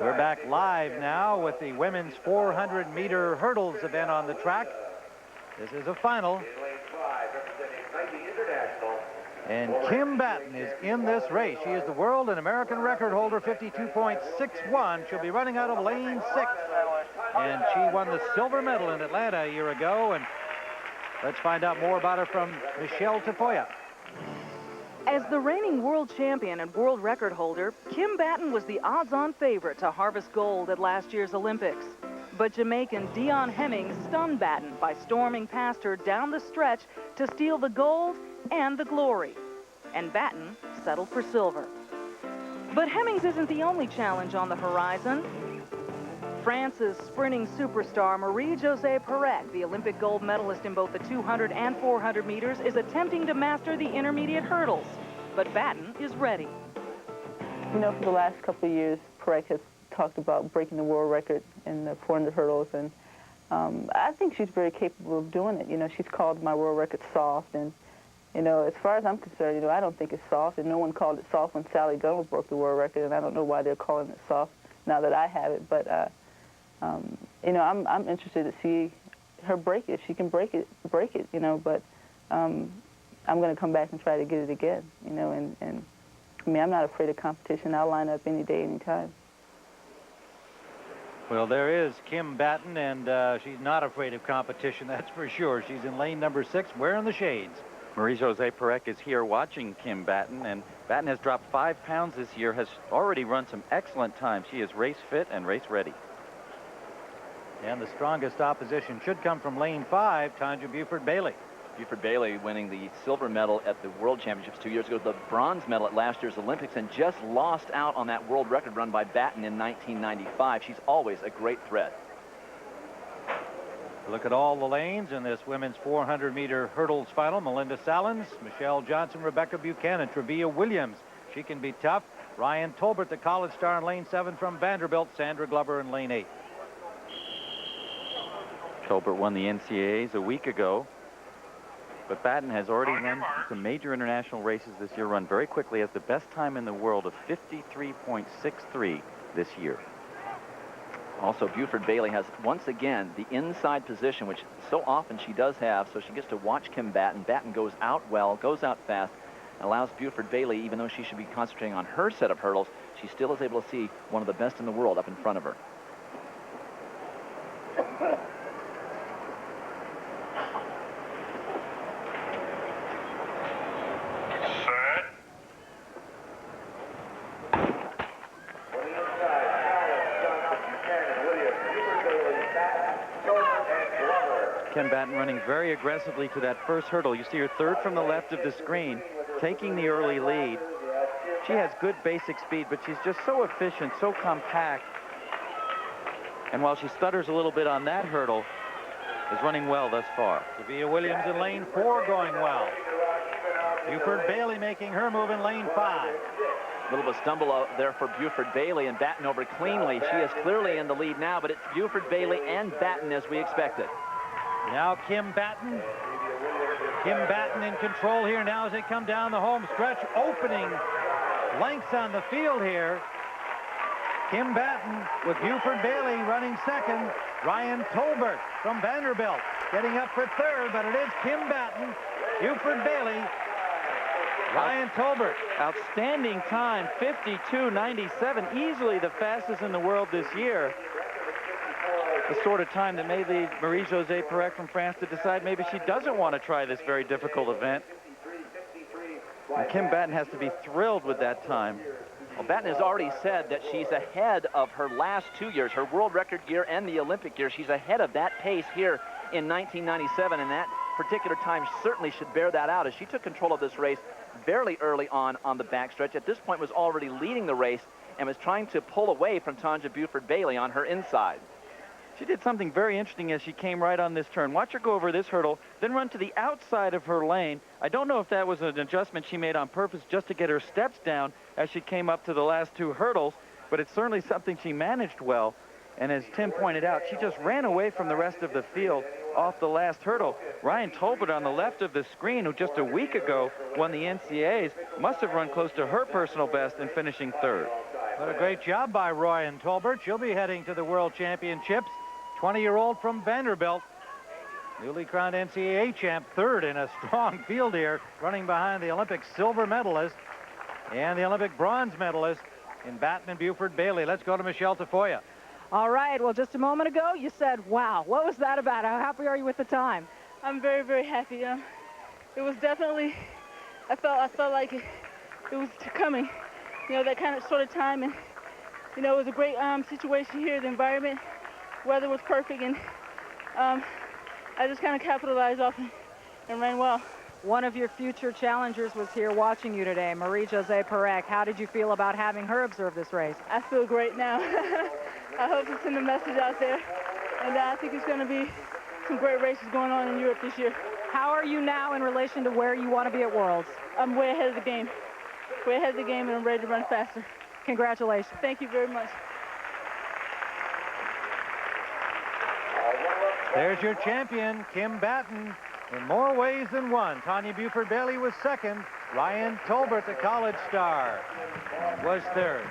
We're back live now with the women's 400-meter hurdles event on the track. This is a final. And Kim Batten is in this race. She is the world and American record holder, 52.61. She'll be running out of lane 6. And she won the silver medal in Atlanta a year ago. And let's find out more about her from Michelle Tafoya. As the reigning world champion and world record holder, Kim Batten was the odds-on favorite to harvest gold at last year's Olympics. But Jamaican Dion Hemmings stunned Batten by storming past her down the stretch to steal the gold and the glory. And Batten settled for silver. But Hemmings isn't the only challenge on the horizon. France's sprinting superstar Marie-Josée Pérec, the Olympic gold medalist in both the 200 and 400 meters, is attempting to master the intermediate hurdles. But Batten is ready. You know, for the last couple of years, Pérec has talked about breaking the world record in the 400 hurdles, and I think she's very capable of doing it. You know, she's called my world record soft, and, you know, as far as I'm concerned, you know, I don't think it's soft, and no one called it soft when Sally Gunn broke the world record, and I don't know why they're calling it soft now that I have it, but you know, I'm interested to see her break it. If she can break it, you know, but I'm going to come back and try to get it again, you know, and I mean, I'm not afraid of competition. I'll line up any day, any time. Well, there is Kim Batten, and she's not afraid of competition, that's for sure. She's in lane number 6, wearing the shades. Marie-Josée Pérec is here watching Kim Batten, and Batten has dropped 5 pounds this year, has already run some excellent times. She is race fit and race ready. And the strongest opposition should come from lane 5, Tonja Buford-Bailey. Buford-Bailey winning the silver medal at the World Championships 2 years ago, the bronze medal at last year's Olympics, and just lost out on that world record run by Batten in 1995. She's always a great threat. Look at all the lanes in this women's 400-meter hurdles final. Melinda Sallins, Michelle Johnson, Rebecca Buchanan, Trevaia Williams. She can be tough. Ryan Tolbert, the college star in lane 7 from Vanderbilt. Sandra Glover in lane 8. Tolbert won the NCAAs a week ago, but Batten has already run some major international races this year, run very quickly, has the best time in the world of 53.63 this year. Also, Buford-Bailey has, once again, the inside position, which so often she does have, so she gets to watch Kim Batten. Batten goes out well, goes out fast, and allows Buford-Bailey, even though she should be concentrating on her set of hurdles, she still is able to see one of the best in the world up in front of her. Kim Batten running very aggressively to that first hurdle. You see her third from the left of the screen, taking the early lead. She has good basic speed, but she's just so efficient, so compact. And while she stutters a little bit on that hurdle, is running well thus far. Trevaia Williams in lane 4 going well. Buford-Bailey making her move in lane 5. A little bit of stumble out there for Buford-Bailey, and Batten over cleanly. She is clearly in the lead now, but it's Buford-Bailey and Batten as we expected. Now Kim Batten. Kim Batten in control here now as they come down the home stretch. Opening lengths on the field here. Kim Batten with Buford-Bailey running second. Ryan Tolbert from Vanderbilt getting up for third, but it is Kim Batten, Buford-Bailey, Ryan Tolbert. Outstanding time, 52.97, easily the fastest in the world this year. The sort of time that may lead Marie-Josée Pérec from France to decide maybe she doesn't want to try this very difficult event. And Kim Batten has to be thrilled with that time. Well, Batten has already said that she's ahead of her last 2 years, her world record year and the Olympic year. She's ahead of that pace here in 1997, and that particular time certainly should bear that out as she took control of this race fairly early on the backstretch. At this point was already leading the race and was trying to pull away from Tonja Buford-Bailey on her inside. She did something very interesting as she came right on this turn. Watch her go over this hurdle, then run to the outside of her lane. I don't know if that was an adjustment she made on purpose just to get her steps down as she came up to the last 2 hurdles, but it's certainly something she managed well. And as Tim pointed out, she just ran away from the rest of the field off the last hurdle. Ryan Tolbert on the left of the screen, who just a week ago won the NCAAs, must have run close to her personal best in finishing third. What a great job by Roy and Tolbert. She'll be heading to the World Championships. 20-year-old from Vanderbilt. Newly crowned NCAA champ, third in a strong field here, running behind the Olympic silver medalist and the Olympic bronze medalist in Batten and Buford-Bailey. Let's go to Michelle Tafoya. All right, well, just a moment ago, you said, wow. What was that about? How happy are you with the time? I'm very, very happy. It was definitely, I felt like it was coming, you know, that kind of sort of time. And, you know, it was a great situation here. The environment, weather was perfect, and I just kind of capitalized off it and ran well. One of your future challengers was here watching you today, Marie-Josée Pérec. How did you feel about having her observe this race? I feel great now. I hope to send a message out there, and I think it's going to be some great races going on in Europe this year. How are you now in relation to where you want to be at Worlds? I'm way ahead of the game. Way ahead of the game, and I'm ready to run faster. Congratulations. Thank you very much. There's your champion, Kim Batten. In more ways than one, Tonja Buford-Bailey was second. Ryan Tolbert, the college star, was third.